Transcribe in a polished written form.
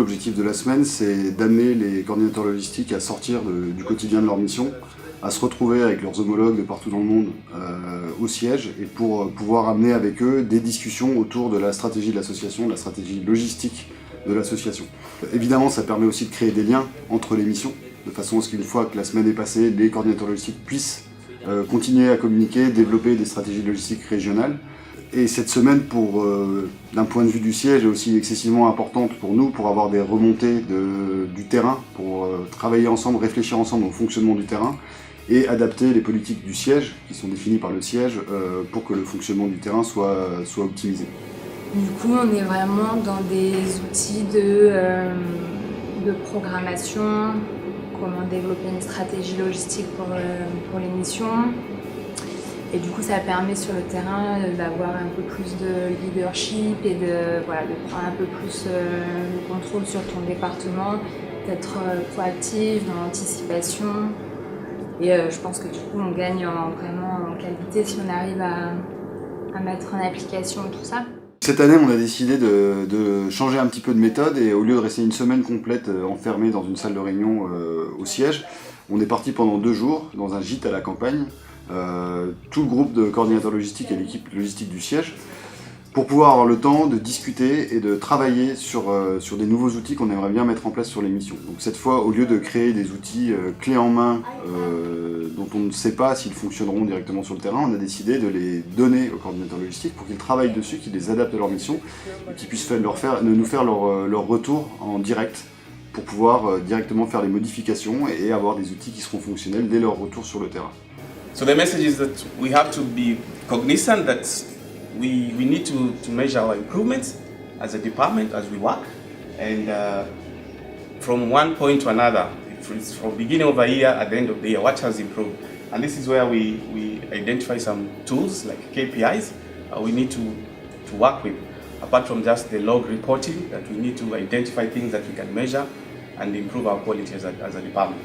l'objectif de la semaine, c'est d'amener les coordinateurs logistiques à sortir du quotidien de leur mission, à se retrouver avec leurs homologues de partout dans le monde au siège, et pour pouvoir amener avec eux des discussions autour de la stratégie de l'association, de la stratégie logistique de l'association. Évidemment, ça permet aussi de créer des liens entre les missions, de façon à ce qu'une fois que la semaine est passée, les coordinateurs logistiques puissent continuer à communiquer, développer des stratégies logistiques régionales. Et cette semaine, d'un point de vue du siège, est aussi excessivement importante pour nous, pour avoir des remontées du terrain, pour travailler ensemble, réfléchir ensemble au fonctionnement du terrain et adapter les politiques du siège, qui sont définies par le siège, pour que le fonctionnement du terrain soit optimisé. Du coup, on est vraiment dans des outils de programmation, comment développer une stratégie logistique pour les missions. Et du coup, ça permet sur le terrain d'avoir un peu plus de leadership et de prendre un peu plus le contrôle sur ton département, d'être proactif dans l'anticipation. Et je pense que du coup, on gagne vraiment en qualité si on arrive à mettre en application tout ça. Cette année, on a décidé de changer un petit peu de méthode et au lieu de rester une semaine complète enfermé dans une salle de réunion au siège, on est parti pendant 2 jours dans un gîte à la campagne. Tout le groupe de coordinateurs logistiques et l'équipe logistique du siège pour pouvoir avoir le temps de discuter et de travailler sur des nouveaux outils qu'on aimerait bien mettre en place sur les missions. Donc cette fois, au lieu de créer des outils clés en main dont on ne sait pas s'ils fonctionneront directement sur le terrain, on a décidé de les donner aux coordinateurs logistiques pour qu'ils travaillent dessus, qu'ils les adaptent à leur mission et qu'ils puissent nous faire leur retour en direct pour pouvoir directement faire les modifications et avoir des outils qui seront fonctionnels dès leur retour sur le terrain. So the message is that we have to be cognizant that we need to measure our improvements as a department as we work, and from one point to another, it's from beginning of the year at the end of the year, what has improved. And this is where we identify some tools like KPIs we need to work with, apart from just the log reporting, that we need to identify things that we can measure and improve our quality as a department.